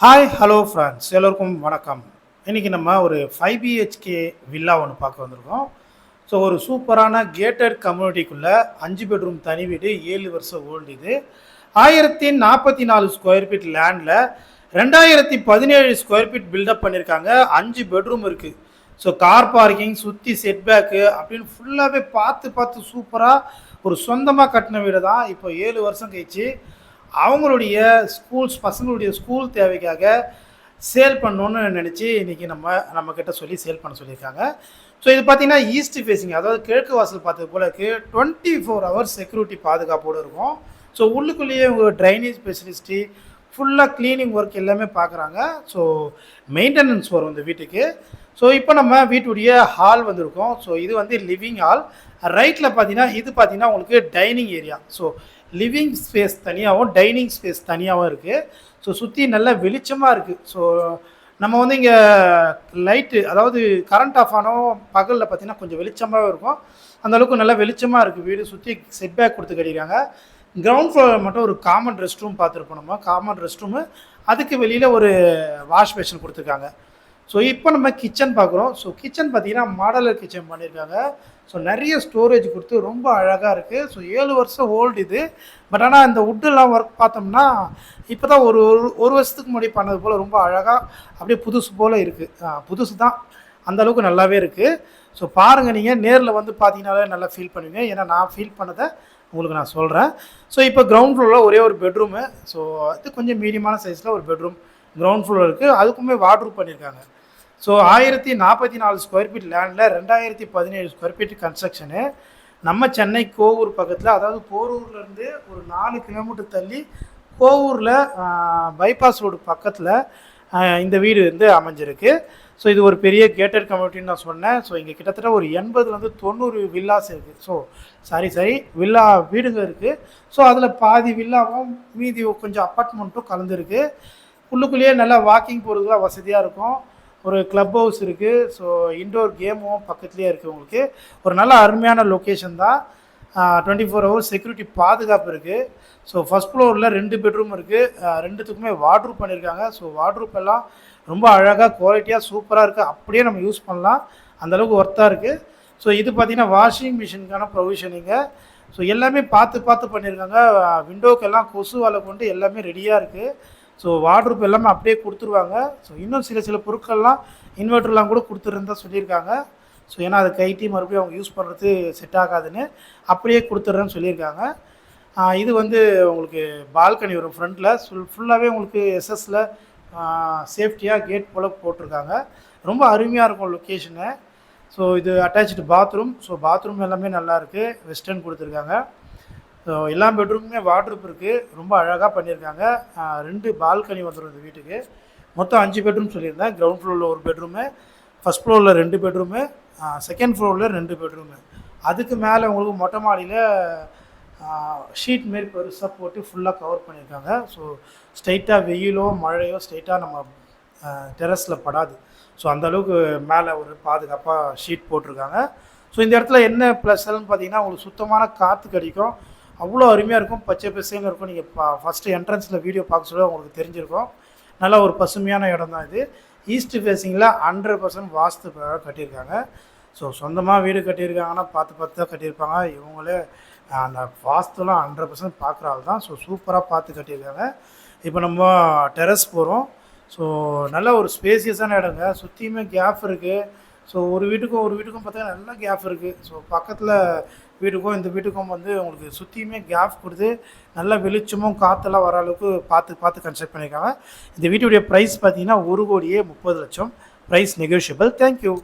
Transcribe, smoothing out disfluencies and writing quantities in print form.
Hi hello friends எல்லோருக்கும் வணக்கம். இன்றைக்கி நம்ம ஒரு 5 BHK வில்லா ஒன்று பார்க்க வந்திருக்கோம். ஸோ ஒரு சூப்பரான கேட்டட் கம்யூனிட்டிக்குள்ளே 5 பெட்ரூம் தனி வீடு, 7 வருஷம் ஓல்டு. இது 1044 ஸ்கொயர் ஃபீட் லேண்டில் 2017 ஸ்கொயர் ஃபீட் பில்டப் பண்ணியிருக்காங்க. 5 பெட்ரூம் இருக்குது. ஸோ கார் பார்க்கிங், சுற்றி செட்பேக்கு அப்படின்னு ஃபுல்லாகவே பார்த்து பார்த்து சூப்பராக ஒரு சொந்தமாக கட்டின வீடு தான். இப்போ 7 வருஷம் கழிச்சு அவங்களுடைய பசங்களுடைய ஸ்கூல் தேவைக்காக சேல் பண்ணணுன்னு நினச்சி இன்றைக்கி நம்மக்கிட்ட சொல்லி சேல் பண்ண சொல்லியிருக்காங்க. ஸோ இது பார்த்திங்கன்னா ஈஸ்ட் ஃபேஸிங், அதாவது கிழக்கு வாசல் பார்த்தது போல இருக்குது. 24 hours செக்யூரிட்டி பாதுகாப்போடு இருக்கும். ஸோ உள்ளுக்குள்ளேயே உங்கள் ட்ரைனேஜ் ஸ்பெஷலிஸ்ட்டு ஃபுல்லாக க்ளீனிங் ஒர்க் எல்லாமே பார்க்குறாங்க. ஸோ மெயின்டெனன்ஸ் வரும் இந்த வீட்டுக்கு. ஸோ இப்போ நம்ம வீட்டுடைய ஹால் வந்திருக்கோம். ஸோ இது வந்து லிவிங் ஹால். ரைட்டில் பார்த்தீங்கன்னா இது பார்த்தீங்கன்னா உங்களுக்கு dining area. So living space தனியாகவும் டைனிங் ஸ்பேஸ் தனியாகவும் இருக்குது. ஸோ சுற்றி நல்ல வெளிச்சமாக இருக்குது. ஸோ நம்ம வந்து இங்கே லைட்டு, அதாவது கரண்ட் ஆஃப் ஆனோம் பகலில் பார்த்திங்கன்னா கொஞ்சம் வெளிச்சமாகவே இருக்கும். அந்தளவுக்கு நல்லா வெளிச்சமாக இருக்குது. வீடு சுற்றி செட்பேக் கொடுத்து கட்டிடுறாங்க. கிரவுண்ட் ஃப்ளோரில் மட்டும் ஒரு காமன் ரெஸ்ட் ரூம் பார்த்துருப்போம். நம்ம காமன் ரெஸ்ட் ரூமு, அதுக்கு வெளியில் ஒரு வாஷ் பேஷன் கொடுத்துருக்காங்க. ஸோ இப்போ நம்ம கிச்சன் பார்க்குறோம். ஸோ கிச்சன் பார்த்திங்கன்னா மாடலர் கிச்சன் பண்ணியிருக்காங்க. ஸோ நிறைய ஸ்டோரேஜ் கொடுத்து ரொம்ப அழகாக இருக்குது. ஸோ 7 வருஷம் ஓல்டு இது. பட் ஆனால் இந்த வுட்டெல்லாம் ஒர்க் பார்த்தோம்னா இப்போ தான் ஒரு ஒரு வருஷத்துக்கு முன்னாடி பண்ணது போல் ரொம்ப அழகாக அப்படியே புதுசு போல் இருக்குது. புதுசு தான், அந்தளவுக்கு நல்லாவே இருக்குது. ஸோ பாருங்கள், நீங்கள் நேரில் வந்து பார்த்தீங்கன்னாலே நல்லா ஃபீல் பண்ணுவீங்க. ஏன்னா நான் ஃபீல் பண்ணதை உங்களுக்கு நான் சொல்கிறேன். ஸோ இப்போ கிரவுண்ட் ஃப்ளோரில் ஒரே ஒரு பெட்ரூமு. ஸோ அது கொஞ்சம் மீடியமான சைஸில் ஒரு பெட்ரூம் கிரவுண்ட் ஃப்ளோர் இருக்குது. அதுக்குமே வார்ட்ரூப் பண்ணியிருக்காங்க. ஸோ 1044 ஸ்கொயர் ஃபீட் லேண்டில் 2017 ஸ்கொயர் ஃபீட் கன்ஸ்ட்ரக்ஷனு. நம்ம சென்னை கோவூர் பக்கத்தில், அதாவது போரூர்லேருந்து ஒரு 4 கிலோமீட்டர் தள்ளி கோவூரில் பைபாஸ் ரோடு பக்கத்தில் இந்த வீடு வந்து அமைஞ்சிருக்கு. ஸோ இது ஒரு பெரிய கேட்டட் கம்யூனிட்டின்னு நான் சொன்னேன். ஸோ இங்கே கிட்டத்தட்ட ஒரு 80லேருந்து 90 வில்லாஸ் இருக்குது. ஸோ சரி வில்லா வீடுங்க இருக்குது. ஸோ அதில் பாதி வில்லாவும் மீதி கொஞ்சம் அப்பார்ட்மெண்ட்டும் கலந்துருக்கு. உள்ளுக்குள்ளேயே நல்லா வாக்கிங் போகிறதுக்குலாம் வசதியாக இருக்கும். ஒரு க்ளப் ஹவுஸ் இருக்குது. ஸோ இன்டோர் கேமும் பக்கத்துலேயே இருக்குது. உங்களுக்கு ஒரு நல்ல அருமையான லொக்கேஷன் தான். 24 hours செக்யூரிட்டி பாதுகாப்பு இருக்குது. ஸோ ஃபஸ்ட் ஃப்ளோரில் 2 பெட்ரூம் இருக்குது. 2த்துக்குமே வார்ட்ரூப் பண்ணியிருக்காங்க. ஸோ வார்ட்ரூப் எல்லாம் ரொம்ப அழகாக குவாலிட்டியாக சூப்பராக இருக்குது. அப்படியே நம்ம யூஸ் பண்ணலாம், அந்தளவுக்கு ஒர்த்தாக இருக்குது. ஸோ இது பார்த்திங்கன்னா வாஷிங் மிஷினுக்கான ப்ரொவிஷனிங்க. ஸோ எல்லாமே பார்த்து பண்ணியிருக்காங்க. விண்டோக்கெல்லாம் கொசு வலை கொண்டு எல்லாமே ரெடியாக இருக்குது. ஸோ வார்ட்ரூப் எல்லாமே அப்படியே கொடுத்துருவாங்க. ஸோ இன்னும் சில பொருட்கள்லாம் இன்வெர்ட்டர்லாம் கூட கொடுத்துருந்தா சொல்லியிருக்காங்க. ஸோ ஏன்னா அதை கைட்டி மறுபடியும் அவங்க யூஸ் பண்ணுறது செட் ஆகாதுன்னு அப்படியே கொடுத்துட்றேன்னு சொல்லியிருக்காங்க. இது வந்து உங்களுக்கு பால்கனி வரும் ஃப்ரண்ட்டில். ஃபுல்லாகவே உங்களுக்கு எஸ்எஸ்சில் சேஃப்டியாக கேட் போல் போட்டிருக்காங்க. ரொம்ப அருமையாக இருக்கும் லொக்கேஷனு. ஸோ இது அட்டாச்சு பாத்ரூம். ஸோ பாத்ரூம் எல்லாமே நல்லாயிருக்கு. வெஸ்டர்ன் கொடுத்துருக்காங்க. ஸோ எல்லா பெட்ரூமுமே வார்ட்ரூப் இருக்குது. ரொம்ப அழகாக பண்ணியிருக்காங்க. 2 பால்கனி வந்துடும் இந்த வீட்டுக்கு. மொத்தம் 5 பெட்ரூம் சொல்லியிருந்தேன். கிரவுண்ட் ஃப்ளோரில் ஒரு பெட்ரூமு, ஃபஸ்ட் ஃப்ளோரில் 2 பெட்ரூமு, செகண்ட் ஃப்ளோரில் 2 பெட்ரூமு. அதுக்கு மேலே உங்களுக்கு மொட்டை மாடியில் ஷீட் மாரி பெருசாக போட்டு ஃபுல்லாக கவர் பண்ணியிருக்காங்க. ஸோ ஸ்ட்ரைட்டாக வெயிலோ மழையோ ஸ்ட்ரைட்டாக நம்ம டெரஸில் படாது. ஸோ அந்தளவுக்கு மேலே ஒரு பாதுகாப்பாக ஷீட் போட்டிருக்காங்க. ஸோ இந்த இடத்துல என்ன ப்ளஸ்ன்னு பார்த்தீங்கன்னா உங்களுக்கு சுத்தமான காற்று கிடைக்கும். அவ்வளோ அருமையாக இருக்கும், பச்சை பசேன்னு இருக்கும். நீங்கள் ஃபஸ்ட்டு என்ட்ரன்ஸில் வீடியோ பார்க்க சொல்ல உங்களுக்கு தெரிஞ்சிருக்கும். நல்லா ஒரு பசுமையான இடம் தான் இது. ஈஸ்ட் ஃபேஸிங்கில் 100% வாஸ்து கட்டியிருக்காங்க. ஸோ சொந்தமாக வீடு கட்டியிருக்காங்கன்னா பார்த்து தான் கட்டியிருப்பாங்க. இவங்களே அந்த வாஸ்துலாம் 100% பார்க்குற ஆள் தான். ஸோ சூப்பராக பார்த்து கட்டியிருக்காங்க. இப்போ நம்ம டெரஸ் போகிறோம். ஸோ நல்ல ஒரு ஸ்பேசியஸான இடங்க. சுற்றியுமே கேப் இருக்குது. ஸோ ஒரு வீட்டுக்கும் பார்த்தீங்கன்னா நல்லா கேப் இருக்குது. ஸோ பக்கத்தில் வீட்டுக்கும் இந்த வீட்டுக்கும் வந்து உங்களுக்கு சுற்றியுமே கேப் கொடுத்து நல்லா வெளிச்சமும் காற்றெல்லாம் வர அளவுக்கு பார்த்து கன்ஸ்ட்ரக்ட் பண்ணியிருக்காங்க. இந்த வீட்டுடைய ப்ரைஸ் பார்த்தீங்கன்னா 1,30,30,00,000. Price negotiable. தேங்க்யூ.